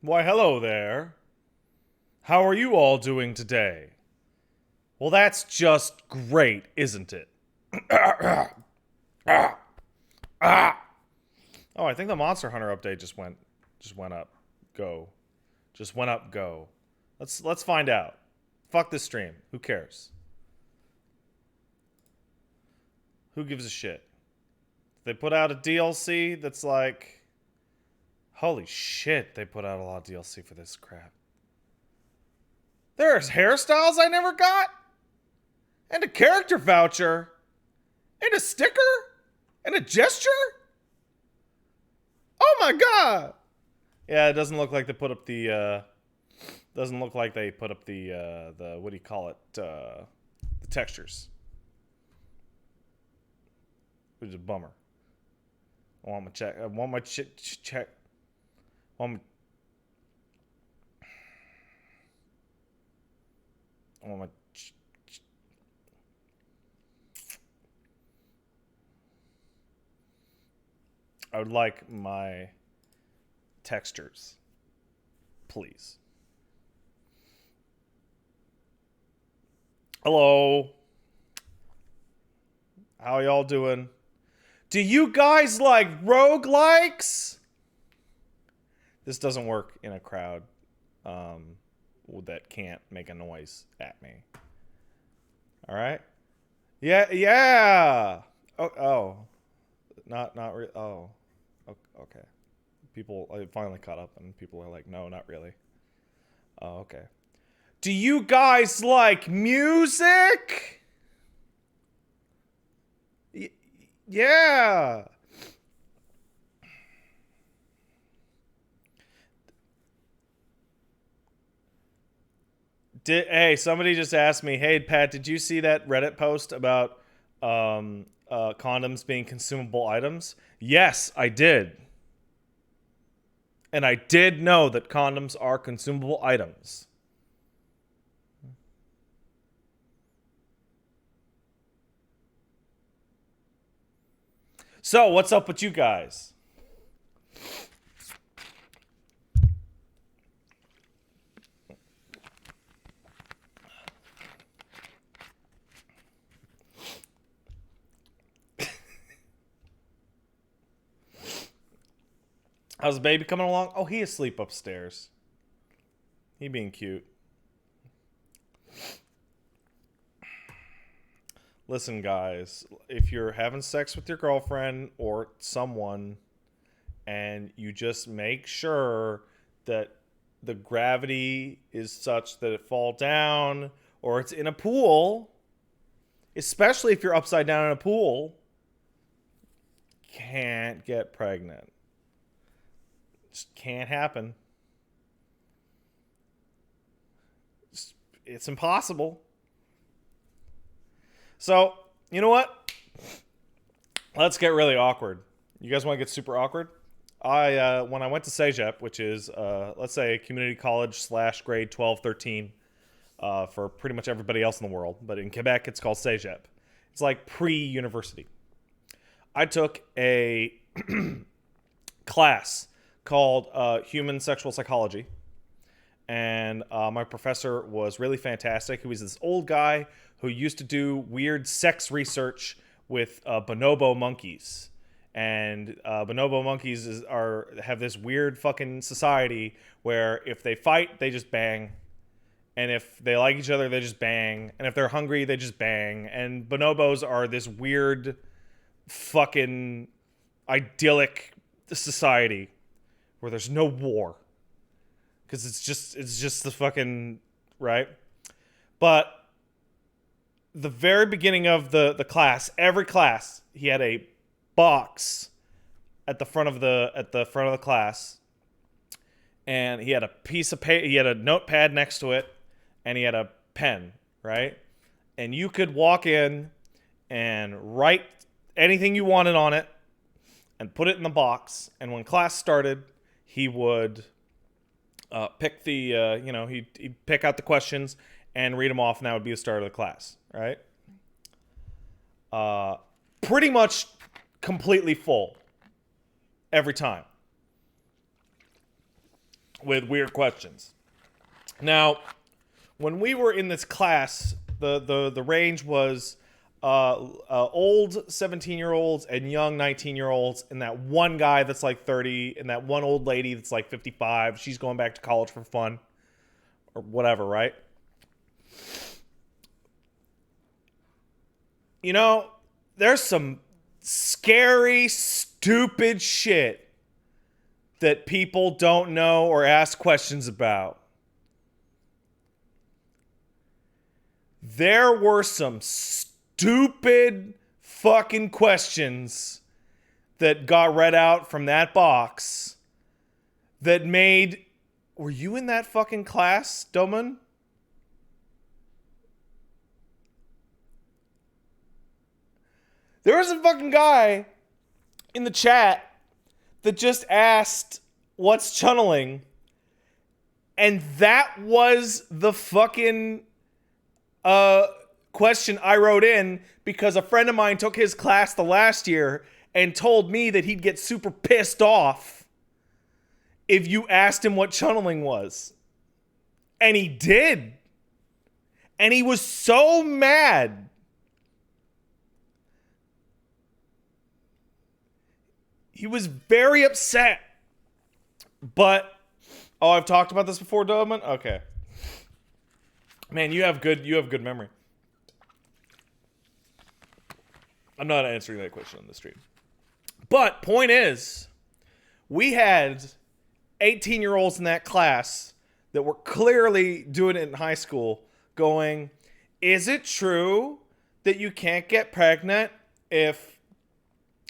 Why, hello there. How are you all doing today? Well, that's just great, isn't it? Oh, I think the Monster Hunter update just went up. Go. Just went up, go. Let's find out. Fuck this stream. Who cares? Who gives a shit? They put out a DLC that's like, holy shit, they put out a lot of DLC for this crap. There's hairstyles I never got, and a character voucher, and a sticker, and a gesture. Oh my god! Yeah, it doesn't look like they put up the. Doesn't look like they put up the what do you call it? The textures. Which is a bummer. I want my check. I want my check. I want my. I would like my textures, please. Hello. How y'all doing? Do you guys like roguelikes? This doesn't work in a crowd that can't make a noise at me. All right? Yeah. Oh. Not really. Oh. Okay. People, I finally caught up and people are like, no, not really. Oh, okay. Do you guys like music? Yeah. Hey, somebody just asked me, hey, Pat, did you see that Reddit post about condoms being consumable items? Yes, I did. And I did know that condoms are consumable items. So, what's up with you guys? How's the baby coming along? Oh, he asleep upstairs. He being cute. Listen, guys, if you're having sex with your girlfriend or someone and you just make sure that the gravity is such that it fall down or it's in a pool, especially if you're upside down in a pool, can't get pregnant. Just can't happen. It's impossible. So, you know what? Let's get really awkward. You guys want to get super awkward? When I went to CEGEP, which is, let's say, community college / grade 12, 13, for pretty much everybody else in the world, but in Quebec, it's called CEGEP. It's like pre-university. I took a class called Human Sexual Psychology, and my professor was really fantastic. He was this old guy who used to do weird sex research with bonobo monkeys. And bonobo monkeys have this weird fucking society where if they fight, they just bang. And if they like each other, they just bang. And if they're hungry, they just bang. And bonobos are this weird fucking idyllic society where there's no war. Because it's just the fucking, right? But the very beginning of the class, every class, he had a box at the front of the class, and he had a piece of paper, he had a notepad next to it, and he had a pen, right? And you could walk in and write anything you wanted on it and put it in the box, and when class started, he would pick the he'd pick out the questions and read them off, and that would be the start of the class, right? Pretty much completely full every time. with weird questions. Now, when we were in this class, the range was old 17-year-olds and young 19-year-olds, and that one guy that's like 30, and that one old lady that's like 55. She's going back to college for fun or whatever, right? You know, there's some scary, stupid shit that people don't know or ask questions about. There were some stupid fucking questions that got read out from that box that made... Were you in that fucking class, Doman? There was a fucking guy in the chat that just asked, what's channeling? And that was the fucking question I wrote in because a friend of mine took his class the last year and told me that he'd get super pissed off if you asked him what channeling was. And he did. And he was so mad. He was very upset. But, oh, I've talked about this before, Doman? Okay. Man, you have good memory. I'm not answering that question on the stream. But, point is, we had 18-year-olds in that class that were clearly doing it in high school going, is it true that you can't get pregnant if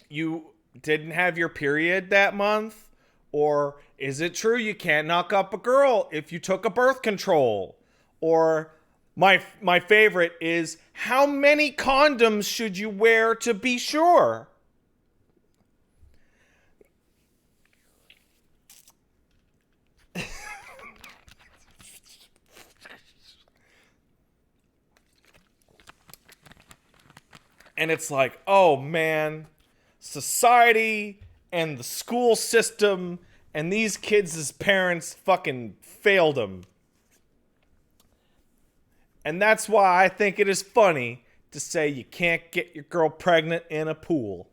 you didn't have your period that month? Or is it true you can't knock up a girl if you took a birth control? Or my favorite is, how many condoms should you wear to be sure? And it's like, oh man, society and the school system and these kids' parents fucking failed them. And that's why I think it is funny to say you can't get your girl pregnant in a pool.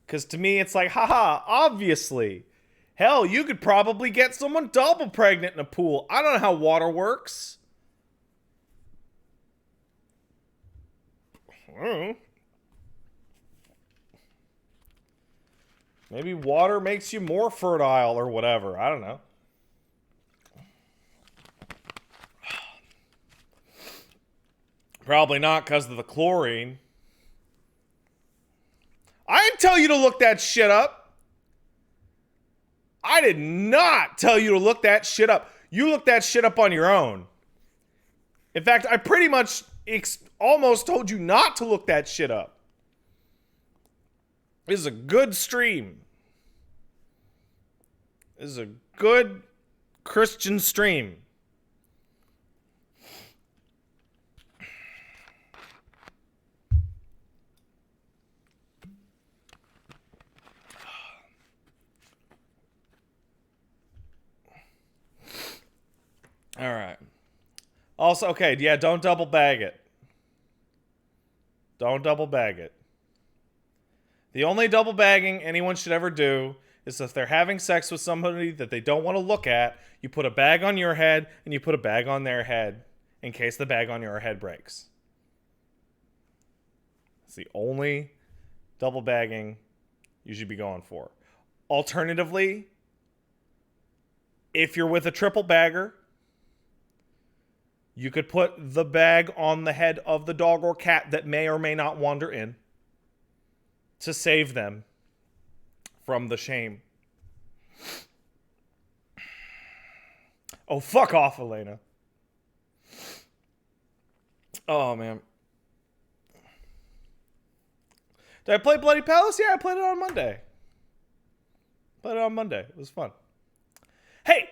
Because to me, it's like, haha, obviously. Hell, you could probably get someone double pregnant in a pool. I don't know how water works. I don't know. Maybe water makes you more fertile or whatever. I don't know. Probably not because of the chlorine. I didn't tell you to look that shit up. I did not tell you to look that shit up. You looked that shit up on your own. In fact, I pretty much almost told you not to look that shit up. This is a good stream. This is a good Christian stream. All right. Also, okay, yeah, don't double bag it. Don't double bag it. The only double bagging anyone should ever do is if they're having sex with somebody that they don't want to look at, you put a bag on your head and you put a bag on their head in case the bag on your head breaks. It's the only double bagging you should be going for. Alternatively, if you're with a triple bagger, you could put the bag on the head of the dog or cat that may or may not wander in to save them from the shame. Oh, fuck off, Elena. Oh, man. Did I play Bloody Palace? Yeah, I played it on Monday. It was fun. Hey,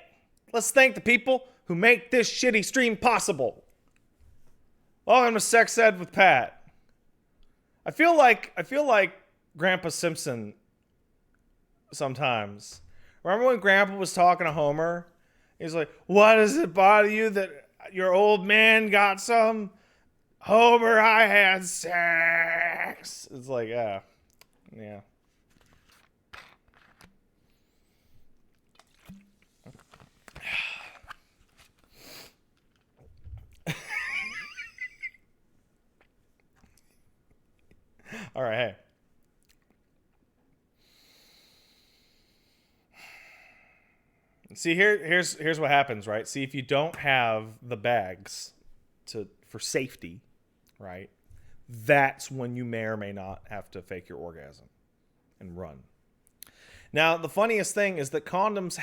let's thank the people who make this shitty stream possible. Welcome to Sex Ed with Pat. I feel like Grandpa Simpson sometimes, Remember when Grandpa was talking to Homer? He's like, "Why does it bother you that your old man got some?" Homer, I had sex. It's like, yeah. All right, hey. See, here's what happens, right? See, if you don't have the bags for safety, right? That's when you may or may not have to fake your orgasm and run. Now, the funniest thing is that condoms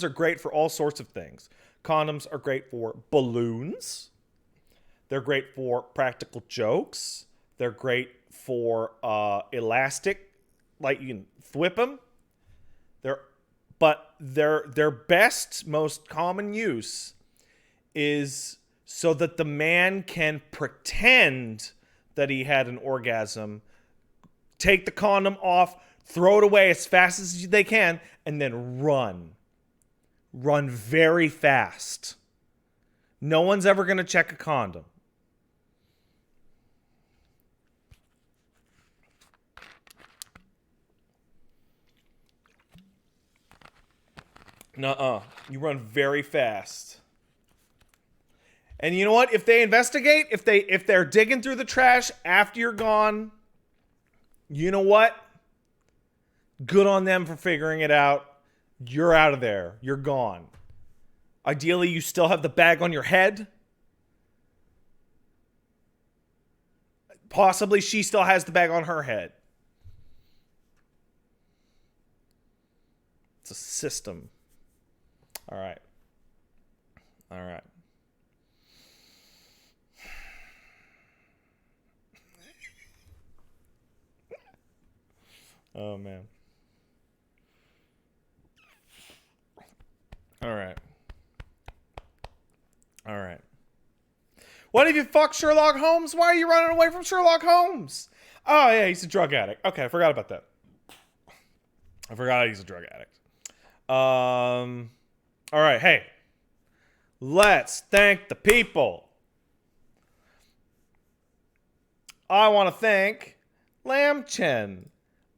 are great for all sorts of things. Condoms are great for balloons. They're great for practical jokes. They're great for elastic, like you can whip them. But their best, most common use is so that the man can pretend that he had an orgasm, take the condom off, throw it away as fast as they can, and then run. Run very fast. No one's ever going to check a condom. Nuh-uh. You run very fast. And you know what? If they investigate, if they're digging through the trash after you're gone, you know what? Good on them for figuring it out. You're out of there. You're gone. Ideally, you still have the bag on your head. Possibly she still has the bag on her head. It's a system. All right. Oh, man. All right. What if you fuck Sherlock Holmes? Why are you running away from Sherlock Holmes? Oh, yeah, he's a drug addict. Okay, I forgot about that. I forgot he's a drug addict. All right, hey. Let's thank the people. I want to thank Lamchen,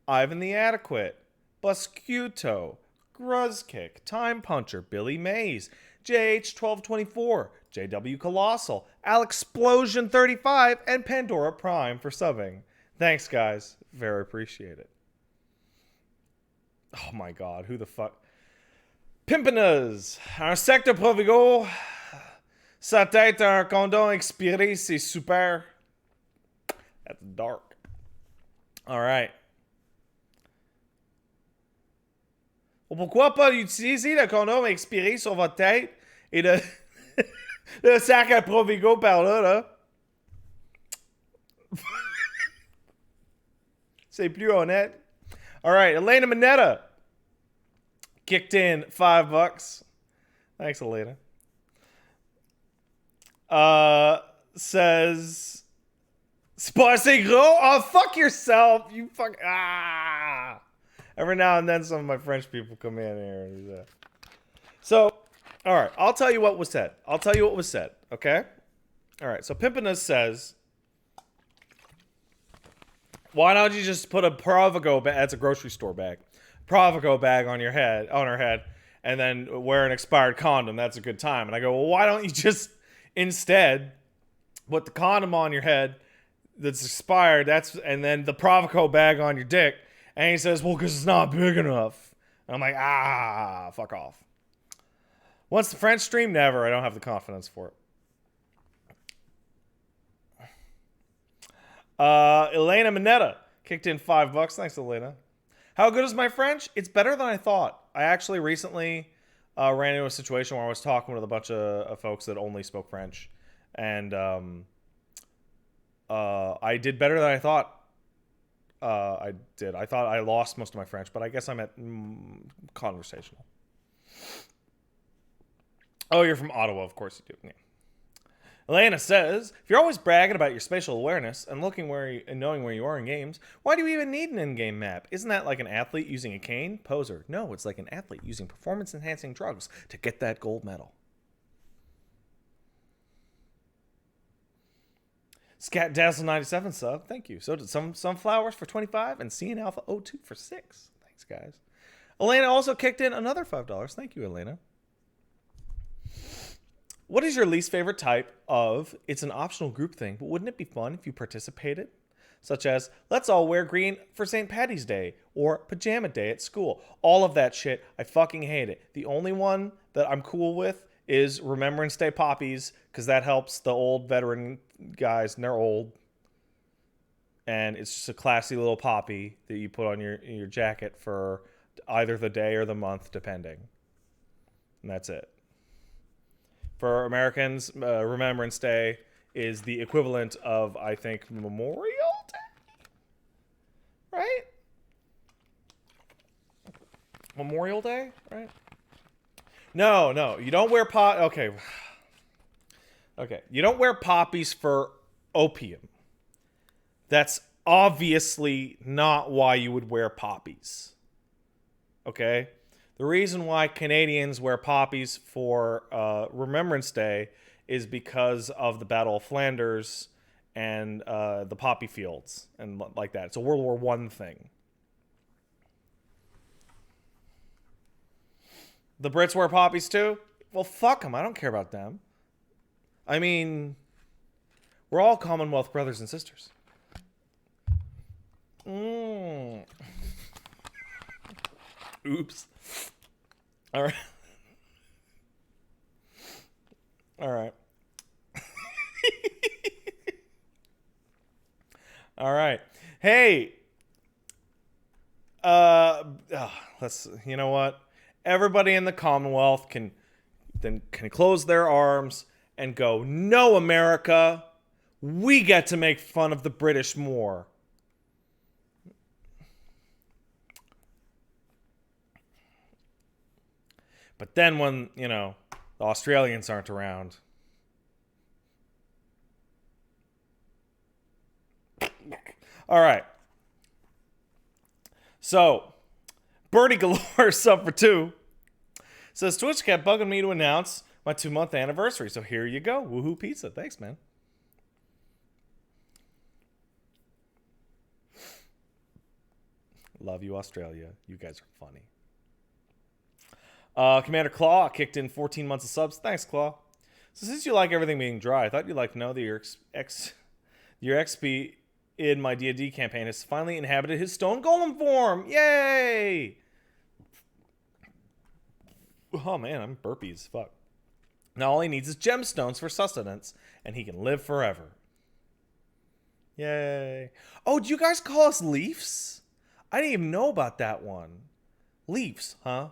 Ivan the Adequate, Buscuto, Gruzkick, Time Puncher, Billy Mays, JH1224, JW Colossal, Alexplosion35, and Pandora Prime for subbing. Thanks, guys. Very appreciate it. Oh my god, who the fuck? Pimpinas, un secteur Provigo, sa tête un condom expiré, c'est super. That's dark. All right. Pourquoi pas utiliser le condom expiré sur votre tête et le sac à Provigo par là, là? C'est plus honnête. All right, Elena Minetta kicked in $5. Thanks, Elena. Says, c'est pas assez gros? Oh, fuck yourself. You fuck. Ah. Every now and then, some of my French people come in here and do that. So, all right, I'll tell you what was said. Okay? All right, so Pimpinus says, why don't you just put a Provigo bag, that's a grocery store bag, Provigo bag on her head, and then wear an expired condom. That's a good time. And I go, well, why don't you just instead put the condom on your head that's expired, and then the Provigo bag on your dick. And he says, well, because it's not big enough. And I'm like, fuck off. Once the French stream, never. I don't have the confidence for it. Elena Minetta kicked in $5. Thanks, Elena. How good is my French? It's better than I thought. I actually recently ran into a situation where I was talking with a bunch of folks that only spoke French. And I did better than I thought. I did. I thought I lost most of my French, but I guess I'm at conversational. Oh, you're from Ottawa. Of course you do. Yeah. Elena says, if you're always bragging about your spatial awareness and looking and knowing where you are in games, why do you even need an in-game map? Isn't that like an athlete using a cane? Poser. No, it's like an athlete using performance-enhancing drugs to get that gold medal. Scat Dazzle 97 sub, thank you. So did some Sunflowers for 25 and Cian Alpha 02 for 6. Thanks, guys. Elena also kicked in another $5. Thank you, Elena. What is your least favorite type of, it's an optional group thing, but wouldn't it be fun if you participated? Such as, let's all wear green for St. Patty's Day, or pajama day at school. All of that shit, I fucking hate it. The only one that I'm cool with is Remembrance Day poppies, because that helps the old veteran guys, and they're old. And it's just a classy little poppy that you put on your jacket for either the day or the month, depending. And that's it. For Americans, Remembrance Day is the equivalent of, I think, Memorial Day? Right? Memorial Day? Right? No. You don't wear Okay. You don't wear poppies for opium. That's obviously not why you would wear poppies. Okay? The reason why Canadians wear poppies for Remembrance Day is because of the Battle of Flanders and the poppy fields and like that. It's a World War I thing. The Brits wear poppies too? Well, fuck them. I don't care about them. I mean, we're all Commonwealth brothers and sisters. Oops. All right. All right. All right. Hey. You know what? Everybody in the Commonwealth can close their arms and go, "No, America, we get to make fun of the British more." But then when, the Australians aren't around. All right. So, Birdie Galore sub for 2 says, Twitch kept bugging me to announce my 2-month anniversary. So here you go. Woohoo pizza. Thanks, man. Love you, Australia. You guys are funny. Commander Claw kicked in 14 months of subs. Thanks, Claw. So since you like everything being dry, I thought you'd like to know that your XP in my D&D campaign has finally inhabited his stone golem form. Yay! Oh man, I'm burpees. Fuck. Now all he needs is gemstones for sustenance, and he can live forever. Yay. Oh, do you guys call us Leafs? I didn't even know about that one. Leafs, huh?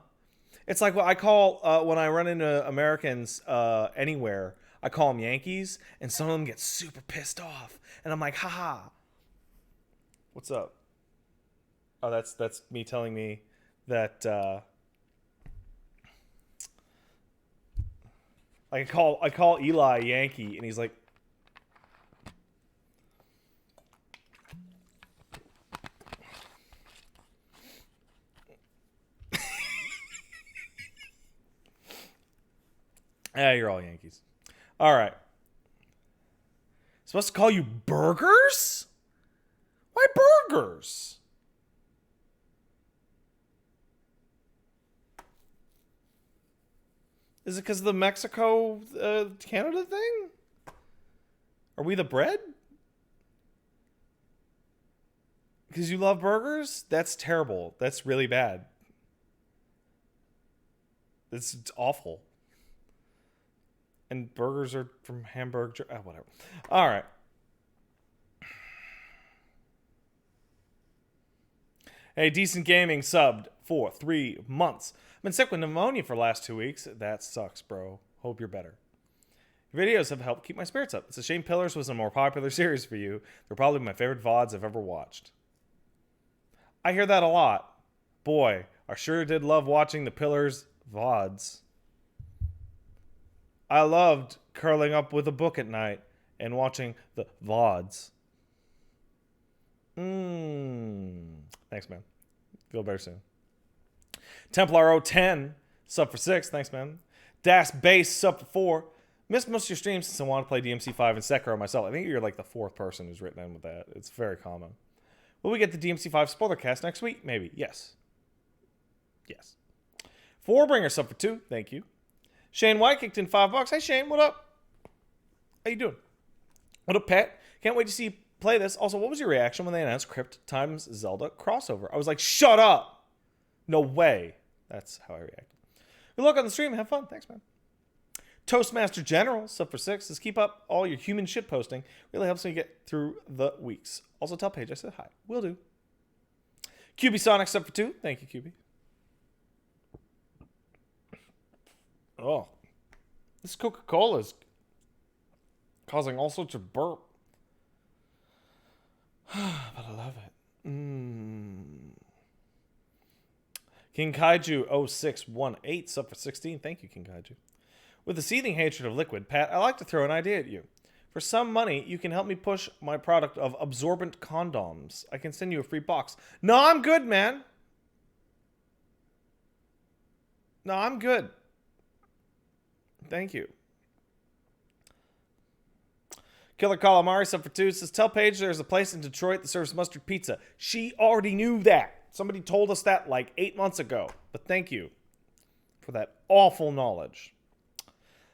It's like what I call, when I run into Americans anywhere, I call them Yankees, and some of them get super pissed off. And I'm like, haha. What's up? Oh, that's me telling me that, I call Eli Yankee, and he's like, you're all Yankees. All right. Supposed to call you burgers? Why burgers? Is it because of the Mexico, Canada thing? Are we the bread? Because you love burgers? That's terrible. That's really bad. It's awful. And burgers are from Hamburg. Whatever. All right. Hey, Decent Gaming subbed for 3 months. I've been sick with pneumonia for the last 2 weeks. That sucks, bro. Hope you're better. Your videos have helped keep my spirits up. It's a shame Pillars was a more popular series for you. They're probably my favorite VODs I've ever watched. I hear that a lot. Boy, I sure did love watching the Pillars VODs. I loved curling up with a book at night and watching the VODs. Thanks, man. Feel better soon. Templar 010, sub for 6. Thanks, man. Das Base, sub for 4. Missed most of your streams since I want to play DMC5 and Sekiro myself. I think you're like the 4th person who's written in with that. It's very common. Will we get the DMC5 spoiler cast next week? Maybe. Yes. Yes. Fourbringer, sub for 2. Thank you. Shane White kicked in $5. Hey, Shane, what up? How you doing? What up, Pat? Can't wait to see you play this. Also, what was your reaction when they announced Crypt times Zelda crossover? I was like, shut up! No way. That's how I reacted. Good luck on the stream. Have fun. Thanks, man. Toastmaster General, sub for 6, says keep up all your human shit posting. Really helps me get through the weeks. Also, tell Paige I said hi. Will do. QB Sonic, sub for 2. Thank you, QB. Oh. This Coca-Cola is causing all sorts of burp. But I love it. King Kaiju 0618, sub for 16. Thank you, King Kaiju. With the seething hatred of liquid, Pat, I like to throw an idea at you. For some money, you can help me push my product of absorbent condoms. I can send you a free box. No, I'm good, man. No, I'm good. Thank you. Killer Calamari, sub for 2, says, tell Paige there's a place in Detroit that serves mustard pizza. She already knew that. Somebody told us that like 8 months ago. But thank you for that awful knowledge.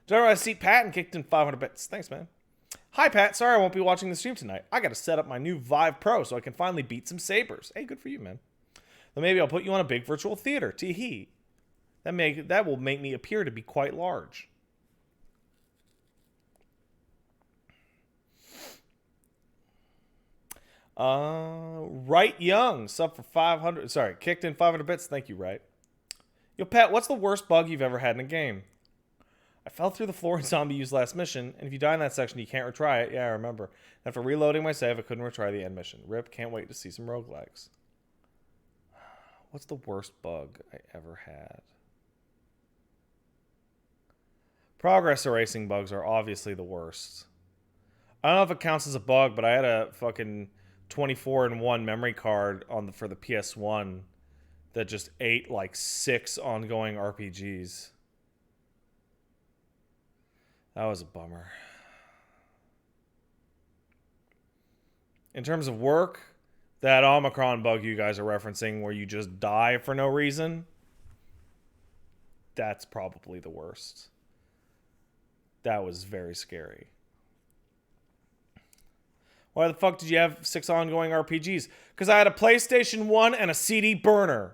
General Seat Patton kicked in 500 bits. Thanks, man. Hi, Pat. Sorry I won't be watching the stream tonight. I got to set up my new Vive Pro so I can finally beat some sabers. Hey, good for you, man. Then maybe I'll put you on a big virtual theater. Tee-hee. That will make me appear to be quite large. Right Young, sub for 500. Sorry, kicked in 500 bits. Thank you, Right. Yo, Pat, what's the worst bug you've ever had in a game? I fell through the floor in Zombie U's last mission, and if you die in that section, you can't retry it. Yeah, I remember. After reloading my save, I couldn't retry the end mission. RIP, can't wait to see some roguelikes. What's the worst bug I ever had? Progress erasing bugs are obviously the worst. I don't know if it counts as a bug, but I had a fucking 24-in-1 memory card for the PS1 that just ate like 6 ongoing RPGs. That was a bummer. In terms of work, that Omicron bug you guys are referencing where you just die for no reason, that's probably the worst. That was very scary. Why the fuck did you have 6 ongoing RPGs? Because I had a PlayStation 1 and a CD burner.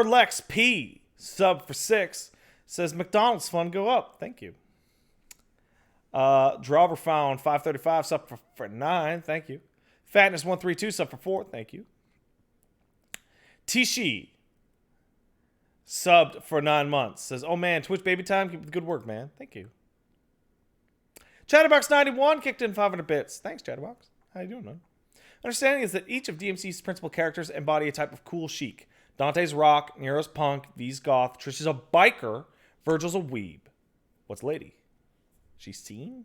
Lex P, sub for 6, says McDonald's fun go up. Thank you. Drover found 535, sub for 9. Thank you. Fatness 132, sub for 4. Thank you. Tishi, subbed for 9 months, says, oh man, Twitch baby time, keep the good work, man. Thank you. Chatterbox91 kicked in 500 bits. Thanks, Chatterbox. How you doing, man? Understanding is that each of DMC's principal characters embody a type of cool chic. Dante's rock, Nero's punk, V's goth, Trish is a biker, Virgil's a weeb. What's Lady? She's seen?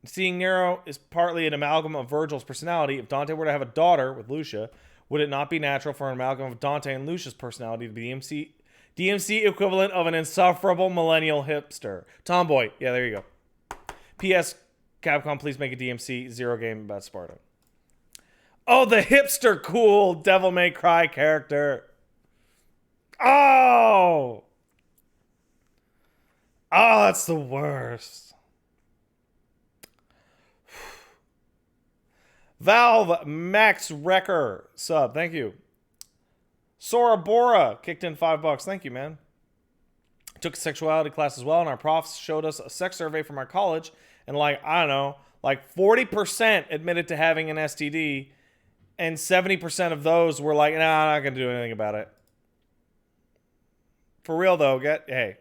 Seeing Nero is partly an amalgam of Virgil's personality. If Dante were to have a daughter with Lucia, would it not be natural for an amalgam of Dante and Lucia's personality to be the DMC equivalent of an insufferable millennial hipster? Tomboy. Yeah, there you go. P.S. Capcom, please make a DMC 0 game about Sparta. Oh, the hipster cool Devil May Cry character. Oh! Oh, that's the worst. Valve Max Wrecker sub. Thank you. Sora Bora kicked in $5. Thank you, man. Took a sexuality class as well, and our profs showed us a sex survey from our college, and like, I don't know, like 40% admitted to having an STD, and 70% of those were like, nah, I'm not going to do anything about it. For real, though, hey,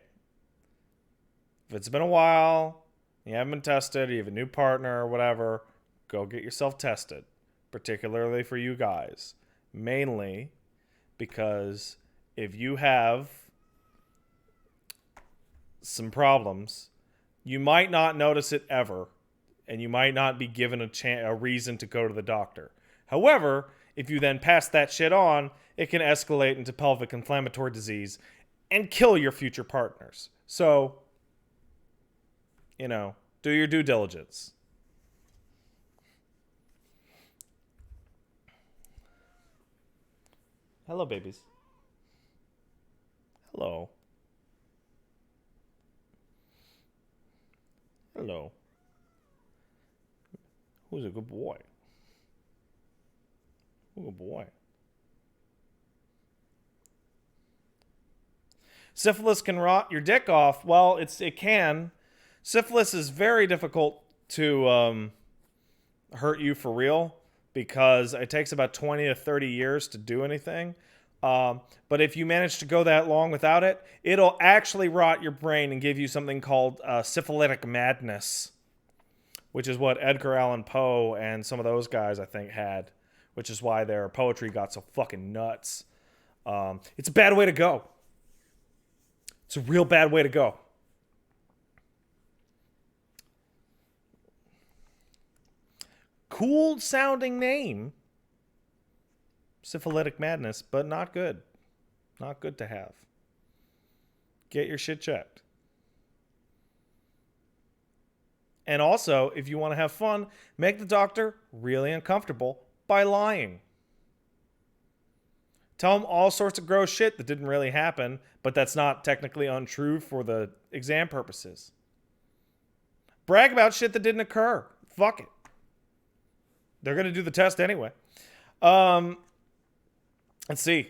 if it's been a while, you haven't been tested, you have a new partner or whatever, go get yourself tested. particularly for you guys. Mainly because if you have some problems, you might not notice it ever, and you might not be given a reason to go to the doctor. However, if you then pass that shit on, it can escalate into pelvic inflammatory disease and kill your future partners. So, do your due diligence. Hello, babies. Hello. Hello. Who's a good boy? Who's a good boy? Syphilis can rot your dick off. Well, it can. Syphilis is very difficult to hurt you for real because it takes about 20 to 30 years to do anything. But if you manage to go that long without it, it'll actually rot your brain and give you something called syphilitic madness, which is what Edgar Allan Poe and some of those guys, I think, had, which is why their poetry got so fucking nuts. It's a bad way to go. It's a real bad way to go. Cool sounding name. Syphilitic madness, but not good. Not good to have. Get your shit checked. And also, if you want to have fun, make the doctor really uncomfortable by lying. Tell them all sorts of gross shit that didn't really happen, but that's not technically untrue for the exam purposes. Brag about shit that didn't occur. Fuck it. They're going to do the test anyway. Let's see.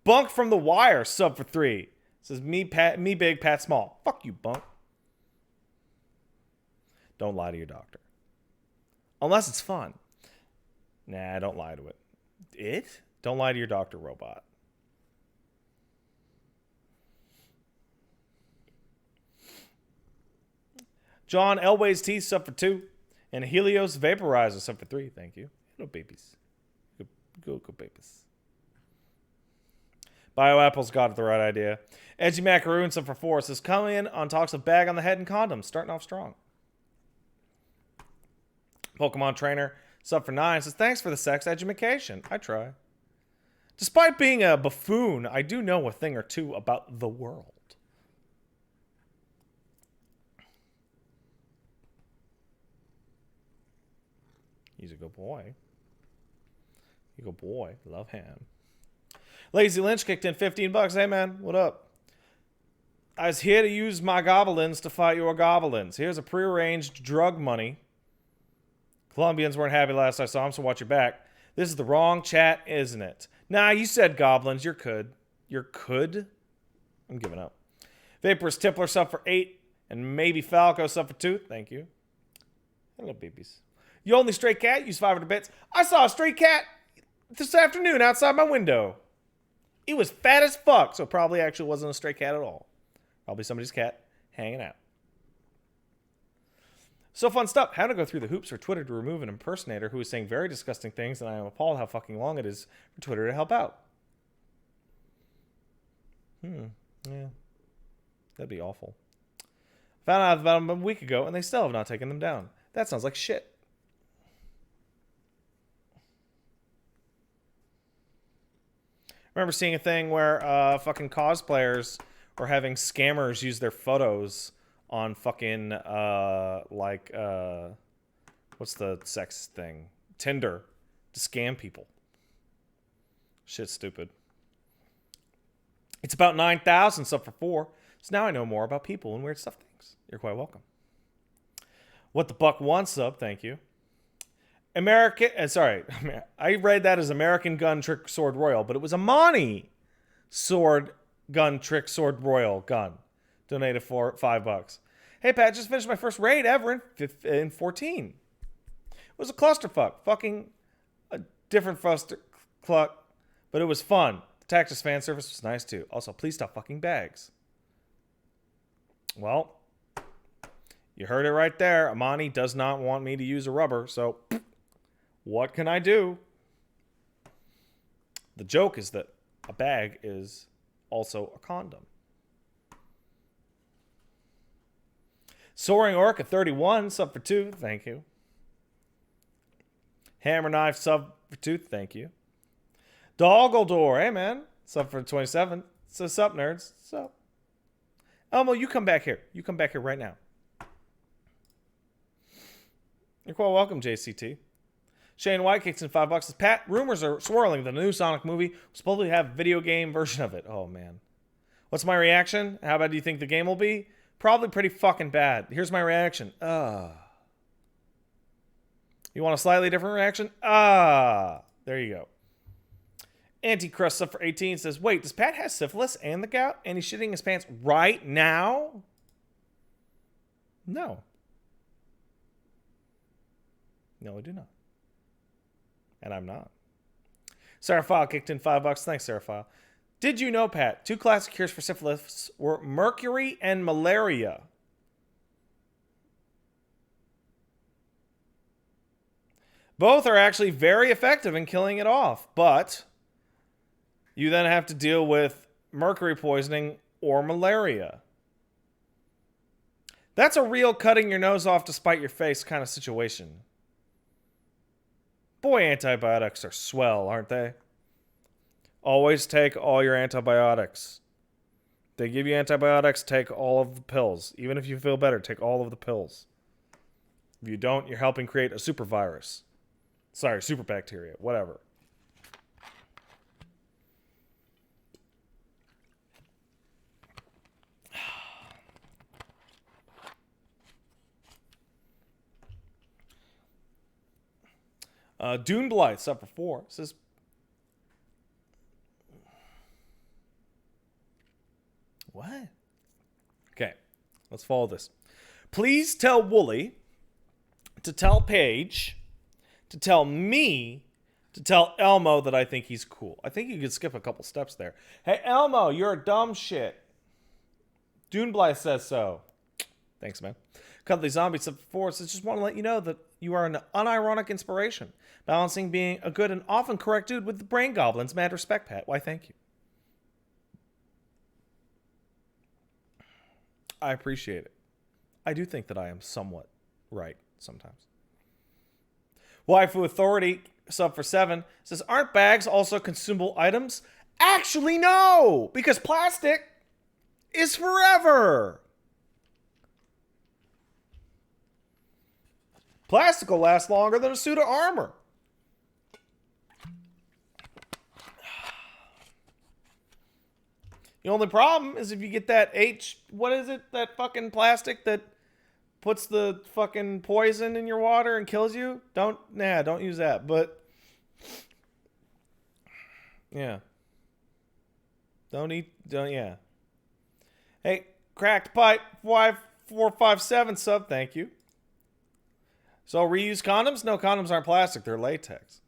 Bunk from The Wire, sub for 3. It says, me big, Pat small. Fuck you, Bunk. Don't lie to your doctor. Unless it's fun. Nah, don't lie to it. Don't lie to your doctor, robot. John Elway's teeth, sub for 2. And Helios Vaporizer, sub for 3. Thank you. Hello, babies. Go, babies. BioApple's got it the right idea. Edgy Macaroon, sub for 4. Says, come in on talks of bag on the head and condoms. Starting off strong. Pokemon Trainer, sub for 9. Says, thanks for the sex education. I try. Despite being a buffoon, I do know a thing or two about the world. He's a good boy. He's a good boy. Love him. Lazy Lynch kicked in $15. Hey, man. What up? I was here to use my goblins to fight your goblins. Here's a prearranged drug money. Colombians weren't happy last I saw them, so watch your back. This is the wrong chat, isn't it? Nah, you said goblins. You're could. You're could? I'm giving up. Vaporous Tippler, sub for 8. And maybe Falco, sub for 2. Thank you. Hello, babies. You only stray cat, use 500 bits. I saw a stray cat this afternoon outside my window. It was fat as fuck, so probably actually wasn't a stray cat at all. Probably somebody's cat hanging out. So fun stuff. How to go through the hoops for Twitter to remove an impersonator who is saying very disgusting things, and I am appalled how fucking long it is for Twitter to help out. Yeah. That'd be awful. Found out about them a week ago, and they still have not taken them down. That sounds like shit. Remember seeing a thing where fucking cosplayers were having scammers use their photos on fucking what's the sex thing? Tinder to scam people. Shit's stupid. It's about 9,000 sub for 4. So now I know more about people and weird stuff things. You're quite welcome. What the Buck wants sub, thank you. I read that as American Gun Trick Sword Royal, but it was a Monty Sword Gun Trick Sword Royal gun. Donated for $5. Hey Pat, just finished my first raid ever in 14. It was a clusterfuck. Fucking a different cluck, but it was fun. The Tactus fan service was nice too. Also, please stop fucking bags. Well, you heard it right there. Amani does not want me to use a rubber, so What can I do? The joke is that a bag is also a condom. Soaring Orc at 31, sub for 2, thank you. Hammer Knife, sub for 2, thank you. Doggledore, hey man, sub for 27. So sup, nerds, sup. Elmo, you come back here. You come back here right now. You're quite welcome, JCT. Shane White kicks in $5. Says, Pat, rumors are swirling the new Sonic movie will supposedly have a video game version of it. Oh, man. What's my reaction? How bad do you think the game will be? Probably pretty fucking bad. Here's my reaction. You want a slightly different reaction? There you go. Anticrust up for 18 says, wait, does Pat have syphilis and the gout? And he's shitting his pants right now? No. No, I do not. And I'm not. Seraphile kicked in $5. Thanks, Seraphile. Did you know, Pat, 2 classic cures for syphilis were mercury and malaria? Both are actually very effective in killing it off, but you then have to deal with mercury poisoning or malaria. That's a real cutting your nose off to spite your face kind of situation. Boy, antibiotics are swell, aren't they? Always take all your antibiotics. They give you antibiotics, take all of the pills. Even if you feel better, take all of the pills. If you don't, you're helping create a super virus. Sorry, super bacteria, whatever. Dune Blythe's up for 4. Says, what? Okay, let's follow this. Please tell Wooly to tell Paige to tell me to tell Elmo that I think he's cool. I think you could skip a couple steps there. Hey, Elmo, you're a dumb shit. Dune Blythe says so. Thanks, man. Cuddly Zombies up for 4 says, just want to let you know that you are an unironic inspiration, balancing being a good and often correct dude with the brain goblins. Mad respect, Pat. Why, thank you. I appreciate it. I do think that I am somewhat right sometimes. Waifu Authority, sub for 7, says, aren't bags also consumable items? Actually, no! Because plastic is forever! Plastic will last longer than a suit of armor. The only problem is if you get that what is it? That fucking plastic that puts the fucking poison in your water and kills you? Don't use that. But yeah. Yeah. Hey, Cracked Pipe 5457 sub, thank you. So reuse condoms? No, condoms aren't plastic, they're latex.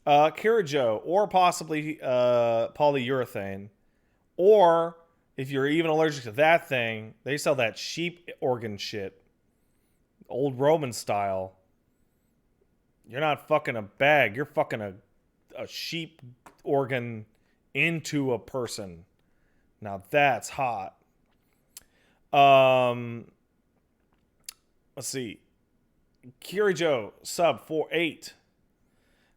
Kirijo, or possibly polyurethane. Or if you're even allergic to that thing, they sell that sheep organ shit. Old Roman style. You're not fucking a bag. You're fucking a sheep organ into a person. Now that's hot. Let's see. Kirijo, sub 48,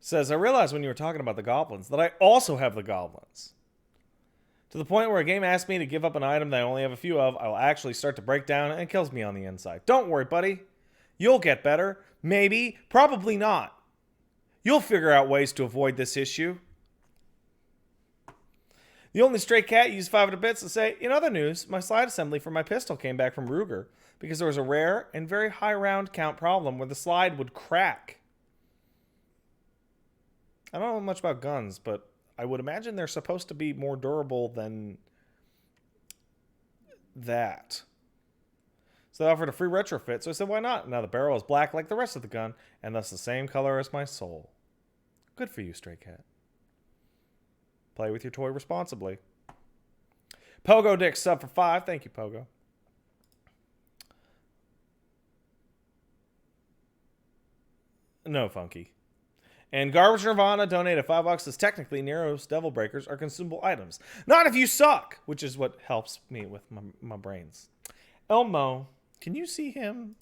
says, I realized when you were talking about the goblins that I also have the goblins. To the point where a game asks me to give up an item that I only have a few of, I will actually start to break down and it kills me on the inside. Don't worry, buddy. You'll get better. Maybe. Probably not. You'll figure out ways to avoid this issue. The only stray cat used 500 bits to say, in other news, my slide assembly for my pistol came back from Ruger because there was a rare and very high round count problem where the slide would crack. I don't know much about guns, but I would imagine they're supposed to be more durable than that. So they offered a free retrofit, so I said, why not? Now the barrel is black like the rest of the gun, and thus the same color as my soul. Good for you, stray cat. Play with your toy responsibly. Pogo Dick sub for 5. Thank you, Pogo. No, Funky. And Garbage Nirvana donated $5. Says technically Nero's Devil Breakers are consumable items. Not if you suck, which is what helps me with my brains. Elmo, can you see him?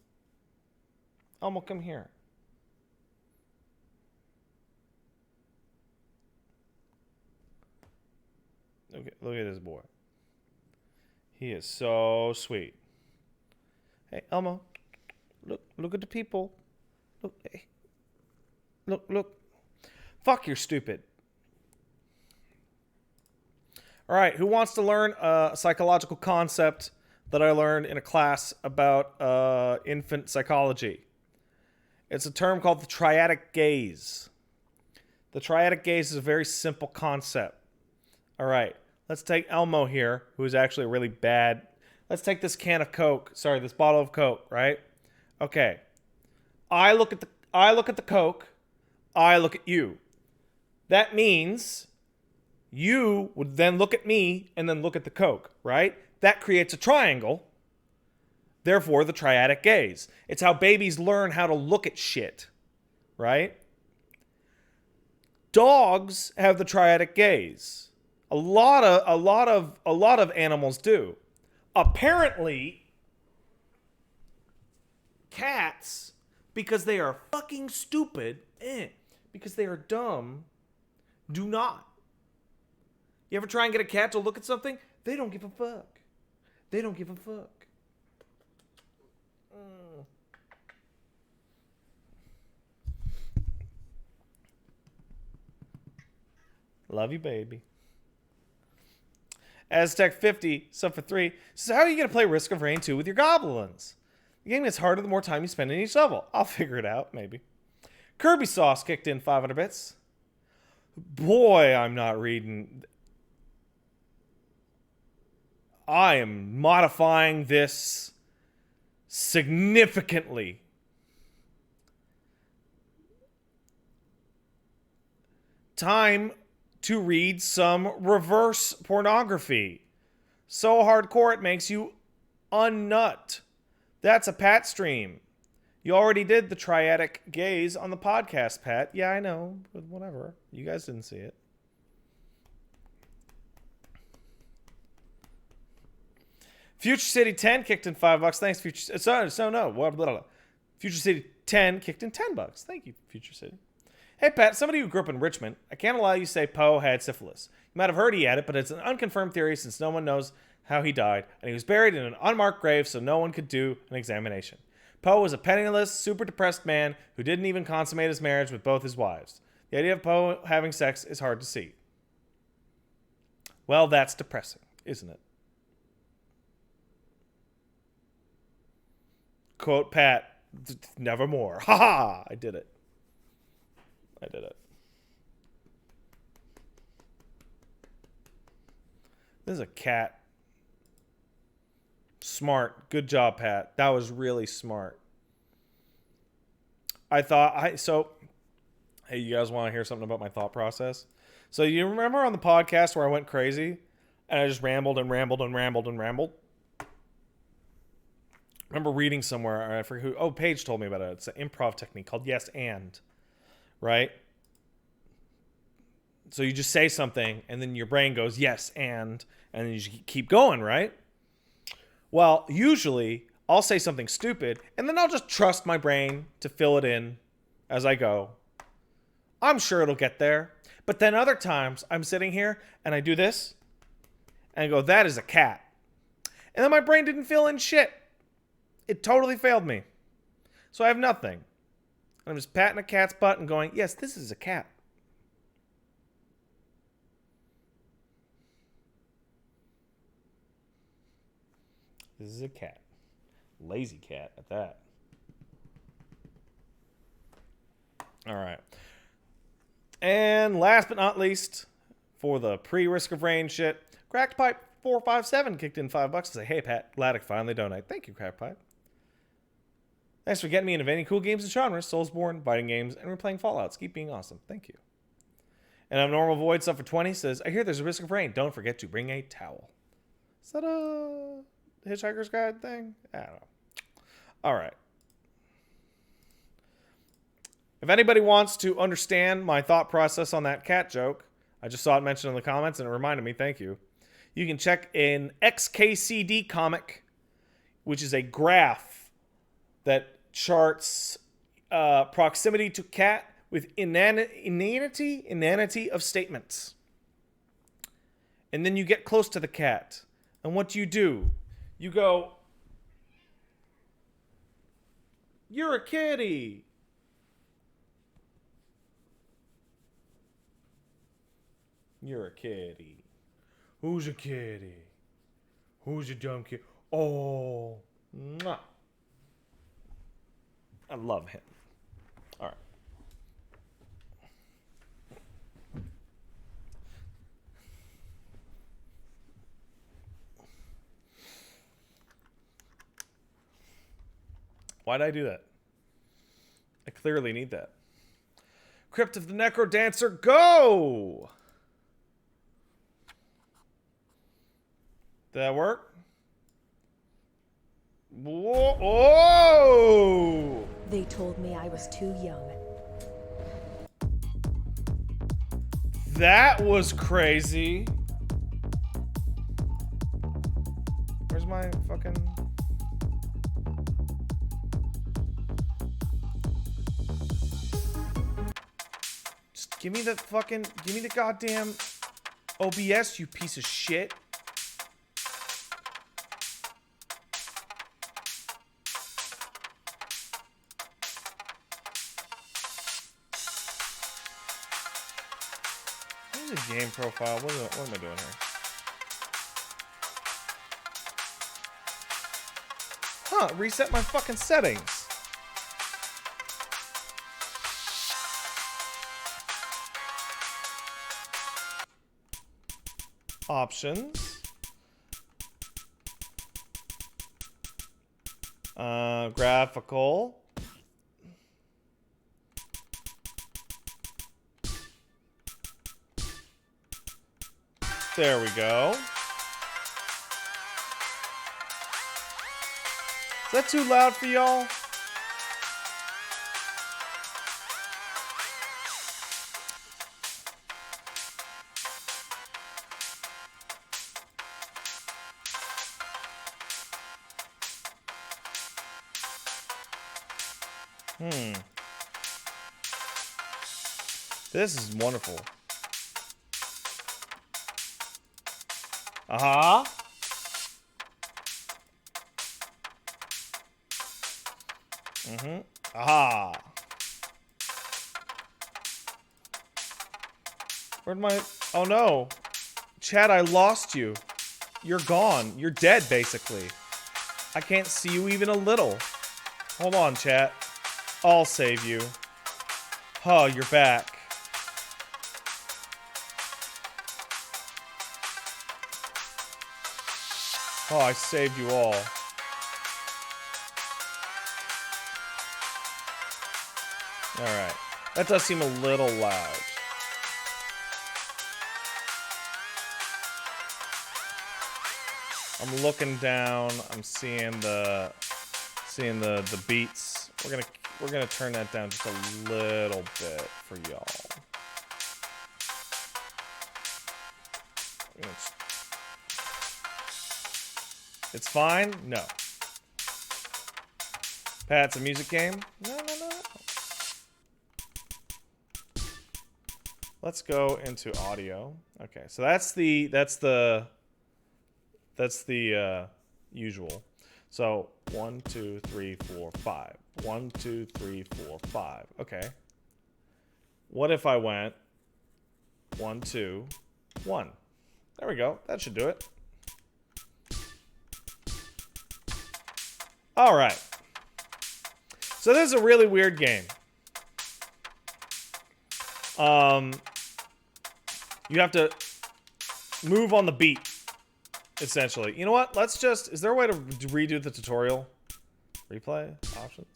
Elmo, come here. Look at this boy. He is so sweet. Hey, Elmo, look at the people. Look, hey. Look. Fuck, you're stupid. All right, who wants to learn a psychological concept that I learned in a class about infant psychology? It's a term called the triadic gaze. The triadic gaze is a very simple concept. All right, let's take Elmo here, who is actually really bad. Let's take this can of Coke. Sorry, this bottle of Coke, right? Okay. I look at the Coke. I look at you. That means you would then look at me and then look at the Coke, right? That creates a triangle. Therefore, the triadic gaze. It's how babies learn how to look at shit, right? Dogs have the triadic gaze. A lot of animals do. Apparently, cats, because they are fucking stupid, because they are dumb, do not. You ever try and get a cat to look at something? They don't give a fuck. They don't give a fuck. Love you, baby. Aztec50, sub for 3, says, how are you going to play Risk of Rain 2 with your goblins? The game gets harder the more time you spend in each level. I'll figure it out, maybe. Kirby Sauce kicked in 500 bits. Boy, I'm not reading. I am modifying this significantly. Time to read some reverse pornography. So hardcore it makes you unnut. That's a Pat stream. You already did the triadic gaze on the podcast, Pat. Yeah, I know, but whatever. You guys didn't see it. Future City 10 kicked in $5. Thanks, Future. Future City 10 kicked in $10. Thank you, Future City. Hey, Pat, somebody who grew up in Richmond, I can't allow you to say Poe had syphilis. You might have heard he had it, but it's an unconfirmed theory since no one knows how he died, and he was buried in an unmarked grave so no one could do an examination. Poe was a penniless, super depressed man who didn't even consummate his marriage with both his wives. The idea of Poe having sex is hard to see. Well, that's depressing, isn't it? Quote Pat, nevermore. Ha ha! I did it. This is a cat. Smart. Good job, Pat. That was really smart. Hey, you guys want to hear something about my thought process? So you remember on the podcast where I went crazy and I just rambled? I remember reading somewhere, I forget who, Paige told me about it. It's an improv technique called yes and, right? So you just say something and then your brain goes yes and then you just keep going, right? Well, usually I'll say something stupid and then I'll just trust my brain to fill it in as I go. I'm sure it'll get there. But then other times I'm sitting here and I do this and I go, that is a cat. And then my brain didn't fill in shit. It totally failed me. So I have nothing. I'm just patting a cat's butt and going, yes, this is a cat. This is a cat. Lazy cat at that. All right. And last but not least, for the pre-Risk of Rain shit, Cracked Pipe 457 kicked in $5 to say, hey, Pat, glad I finally donate. Thank you, Cracked Pipe. Thanks for getting me into any cool games and genres, Soulsborne, fighting games, and replaying Fallouts. Keep being awesome. Thank you. And Abnormal Void stuff for 20 says, I hear there's a risk of rain. Don't forget to bring a towel. Is that a Hitchhiker's Guide thing? I don't know. All right. If anybody wants to understand my thought process on that cat joke, I just saw it mentioned in the comments and it reminded me, thank you. You can check an XKCD comic, which is a graph that charts proximity to cat with inanity of statements. And then you get close to the cat. And what do? You go, "You're a kitty." You're a kitty. Who's a kitty? Who's a dumb kitty? Oh. Mwah. I love him. All right. Why'd I do that? I clearly need that. Crypt of the Necrodancer, go! Did that work? Whoa! Oh! They told me I was too young. That was crazy. Where's my fucking... Just give me the fucking... Give me the goddamn OBS, you piece of shit. Where's the game profile? What am I doing here? Huh, reset my fucking settings. Options. Graphical. There we go. Is that too loud for y'all? This is wonderful. Uh-huh. Mm-hmm. Aha. Where'd my... Oh, no. Chad, I lost you. You're gone. You're dead, basically. I can't see you even a little. Hold on, chat. I'll save you. Oh, you're back. Oh, I saved you all. Alright. That does seem a little loud. I'm looking down. I'm seeing the beats. We're gonna turn that down just a little bit for y'all. It's fine? No. Pat, it's a music game? No. Let's go into audio. Okay, so that's the usual. So 1, 2, 3, 4, 5. 1, 2, 3, 4, 5. Okay. What if I went 1, 2, 1? There we go. That should do it. All right. So this is a really weird game. You have to move on the beat, essentially. You know what? Let's just... Is there a way to redo the tutorial? Replay? Options?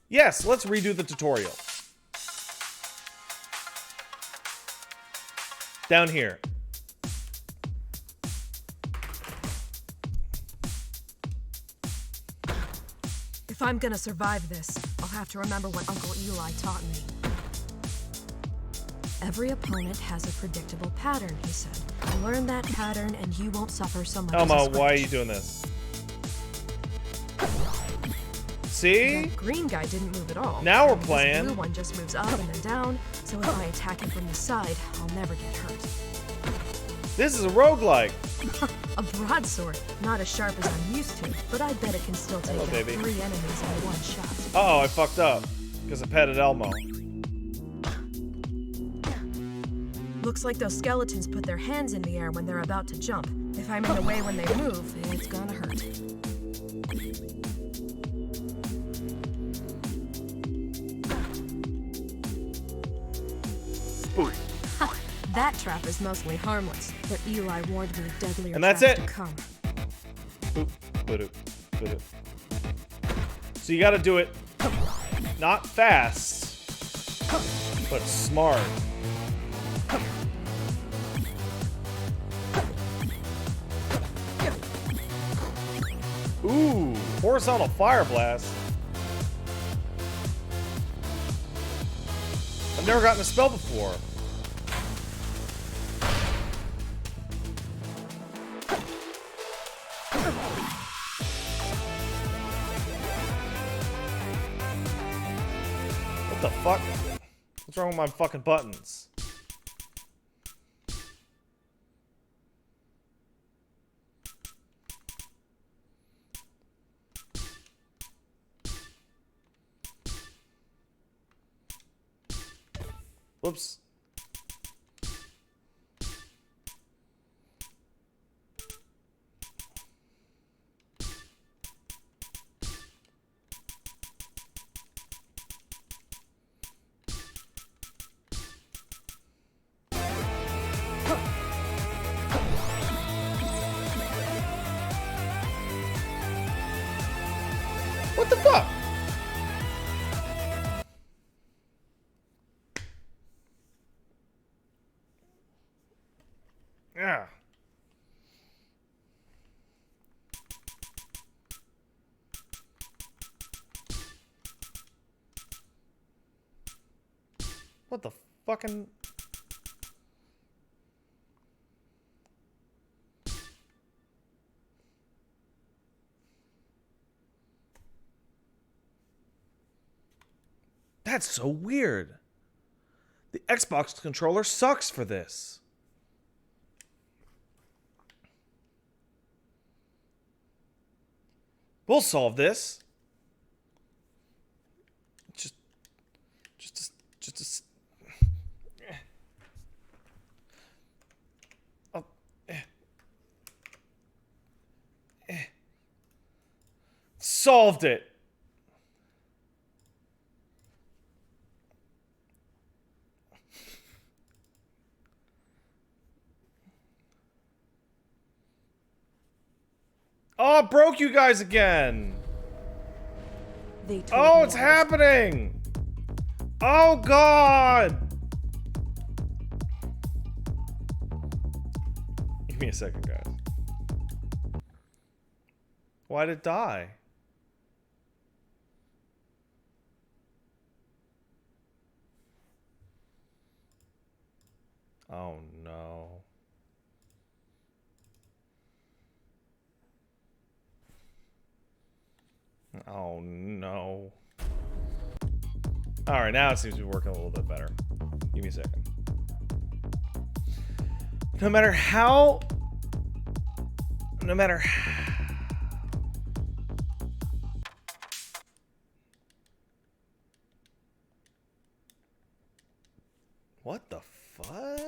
Yes, let's redo the tutorial. Down here. If I'm gonna survive this, I'll have to remember what Uncle Eli taught me. Every opponent has a predictable pattern, he said. Learn that pattern and you won't suffer so much. Elmo, why are you doing this? See? That green guy didn't move at all. Now we're This playing. blue one just moves up and then down, so if I attack him from the side, I'll never get hurt. This is a roguelike. A broadsword, not as sharp as I'm used to, but I bet it can still take out baby. 3 enemies in one shot. Uh-oh, I fucked up. Because I petted Elmo. Looks like those skeletons put their hands in the air when they're about to jump. If I'm in the way when they move, it's gonna hurt. Ooh. That trap is mostly harmless, but Eli warned me of deadlier And that's traps it. to come. Boop, ba-doop, ba-doop. So you gotta do it not fast, but smart. Ooh, horizontal fire blast. I've never gotten a spell before. What the fuck? What's wrong with my fucking buttons? Whoops. What the fuck? Yeah. What the fucking... That's so weird. The Xbox controller sucks for this. We'll solve this. Just oh, solved it. Oh, it broke you guys again. They told Oh, me it's I was- happening. Oh, God. Give me a second, guys. Why did it die? Oh, no. Oh, no. Alright, now it seems to be working a little bit better. Give me a second. No matter how... No matter... What the fuck?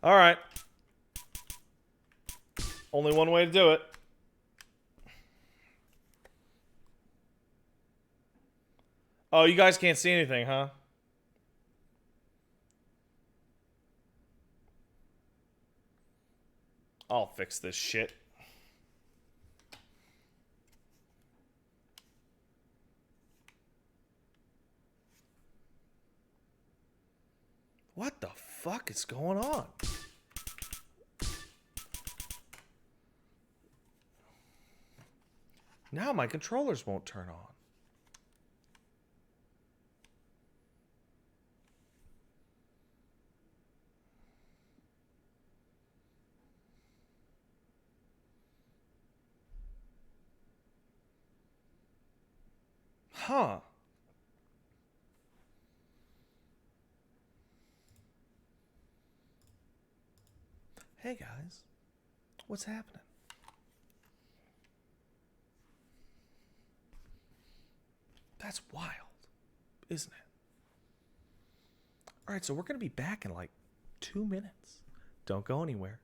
All right. Only one way to do it. Oh, you guys can't see anything, huh? Oh, fix this shit. What the fuck is going on? Now my controllers won't turn on. Huh. Hey guys, what's happening? That's wild, isn't it? All right, so we're going to be back in like 2 minutes. Don't go anywhere.